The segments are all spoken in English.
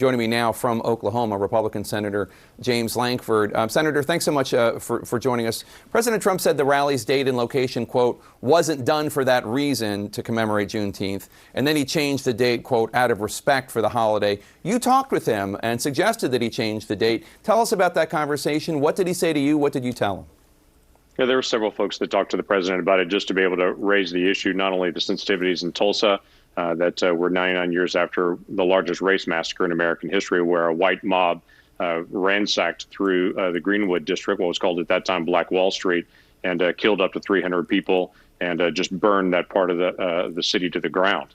Joining me now from Oklahoma, Republican Senator James Lankford. Senator, thanks so much for joining us. President Trump said the rally's date and location, quote, wasn't done for that reason to commemorate Juneteenth. And then he changed the date, quote, out of respect for the holiday. You talked with him and suggested that he change the date. Tell us about that conversation. What did he say to you? What did you tell him? Yeah, there were several folks that talked to the president about it just to be able to raise the issue, not only the sensitivities in Tulsa, that were 99 years after the largest race massacre in American history, where a white mob ransacked through the Greenwood district, what was called at that time Black Wall Street, and killed up to 300 people and just burned that part of the city to the ground.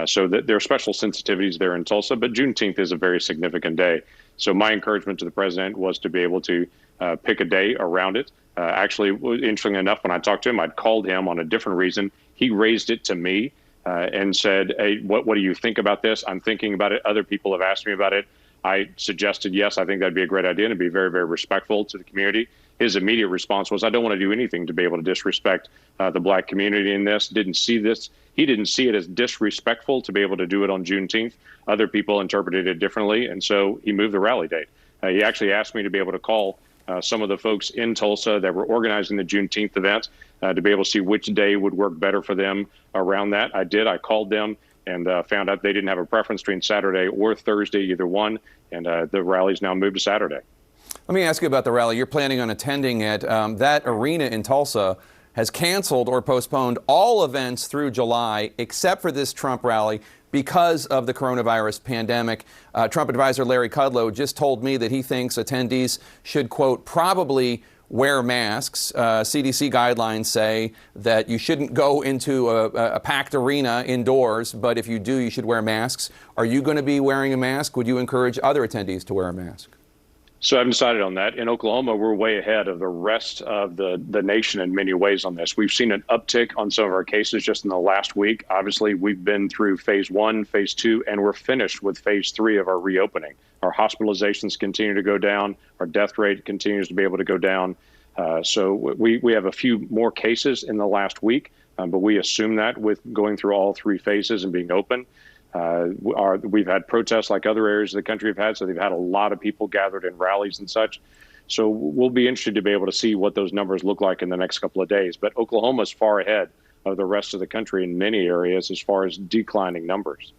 So there are special sensitivities there in Tulsa, but Juneteenth is a very significant day. So my encouragement to the president was to be able to pick a day around it. Actually, interestingly enough, when I talked to him, I'd called him on a different reason. He raised it to me and said, hey, what do you think about this? I'm thinking about it. Other people have asked me about it. I suggested, yes, I think that'd be a great idea, and be very, very respectful to the community. His immediate response was, I don't want to do anything to be able to disrespect the Black community in this. Didn't see this. He didn't see it as disrespectful to be able to do it on Juneteenth. Other people interpreted it differently, and so he moved the rally date. He actually asked me to be able to call some of the folks in Tulsa that were organizing the Juneteenth event to be able to see which day would work better for them around that. I did. I called them and found out they didn't have a preference between Saturday or Thursday, either one, and the rally's now moved to Saturday. Let me ask you about the rally. You're planning on attending it. That arena in Tulsa has canceled or postponed all events through July except for this Trump rally because of the coronavirus pandemic. Trump advisor Larry Kudlow just told me that he thinks attendees should, quote, probably wear masks. CDC guidelines say that you shouldn't go into a packed arena indoors, but if you do, you should wear masks. Are you going to be wearing a mask? Would you encourage other attendees to wear a mask? So I haven't decided on that. In Oklahoma, we're way ahead of the rest of the nation in many ways on this. We've seen an uptick on some of our cases just in the last week. Obviously, we've been through phase 1, phase 2, and we're finished with phase 3 of our reopening. Our hospitalizations continue to go down. Our death rate continues to be able to go down. So we have a few more cases in the last week, but we assume that with going through all 3 phases and being open. We've had protests like other areas of the country have had, so they've had a lot of people gathered in rallies and such. So we'll be interested to be able to see what those numbers look like in the next couple of days. But Oklahoma is far ahead of the rest of the country in many areas as far as declining numbers.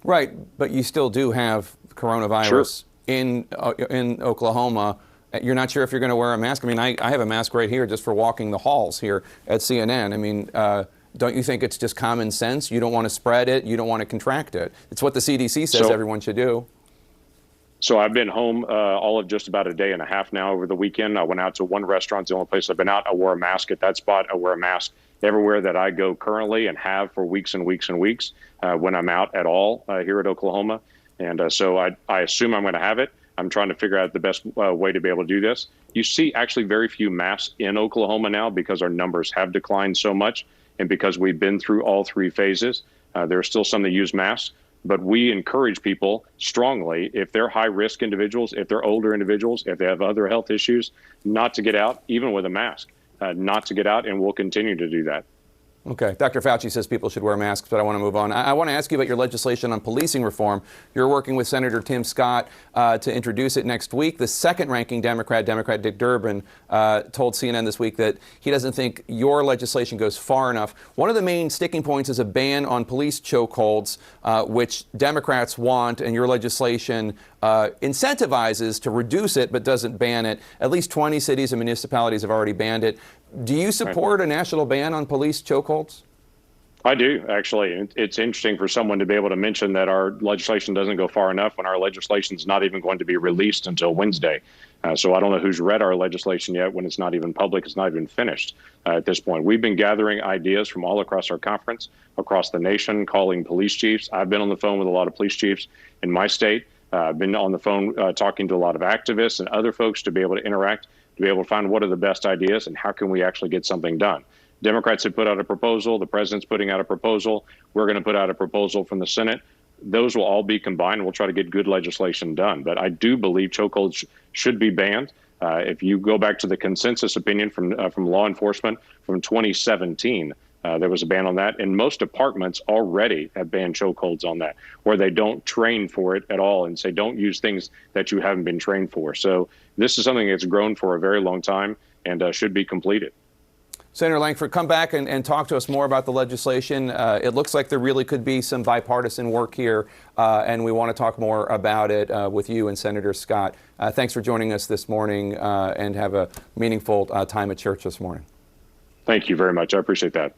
Right, but you still do have coronavirus in Oklahoma. You're not sure if you're going to wear a mask. I mean, I have a mask right here just for walking the halls here at CNN. I mean, don't you think it's just common sense? You don't want to spread it. You don't want to contract it. It's what the CDC says everyone should do. So I've been home all of just about a day and a half now over the weekend. I went out to one restaurant. It's the only place I've been out. I wore a mask at that spot. I wear a mask everywhere that I go currently and have for weeks and weeks and weeks when I'm out at all here at Oklahoma. And so I assume I'm going to have it. I'm trying to figure out the best way to be able to do this. You see actually very few masks in Oklahoma now because our numbers have declined so much. And because we've been through all 3 phases, there are still some that use masks. But we encourage people strongly, if they're high-risk individuals, if they're older individuals, if they have other health issues, not to get out, even with a mask, not to get out, and we'll continue to do that. Okay. Dr. Fauci says people should wear masks, but I want to move on. I want to ask you about your legislation on policing reform. You're working with Senator Tim Scott to introduce it next week. The second-ranking Democrat Dick Durbin, told CNN this week that he doesn't think your legislation goes far enough. One of the main sticking points is a ban on police chokeholds, which Democrats want, and your legislation incentivizes to reduce it but doesn't ban it. At least 20 cities and municipalities have already banned it. Do you support a national ban on police chokeholds? I do, actually. It's interesting for someone to be able to mention that our legislation doesn't go far enough when our legislation is not even going to be released until Wednesday. So I don't know who's read our legislation yet when it's not even public. It's not even finished at this point. We've been gathering ideas from all across our conference, across the nation, calling police chiefs. I've been on the phone with a lot of police chiefs in my state. I've been on the phone talking to a lot of activists and other folks to be able to interact, to be able to find what are the best ideas and how can we actually get something done. Democrats have put out a proposal. The president's putting out a proposal. We're going to put out a proposal from the Senate. Those will all be combined. We'll try to get good legislation done. But I do believe chokeholds should be banned. If you go back to the consensus opinion from law enforcement from 2017, There was a ban on that, and most departments already have banned chokeholds on that, where they don't train for it at all and say don't use things that you haven't been trained for. So this is something that's grown for a very long time and should be completed. Senator Lankford, come back and talk to us more about the legislation. It looks like there really could be some bipartisan work here, and we want to talk more about it with you and Senator Scott. Thanks for joining us this morning, and have a meaningful time at church this morning. Thank you very much. I appreciate that.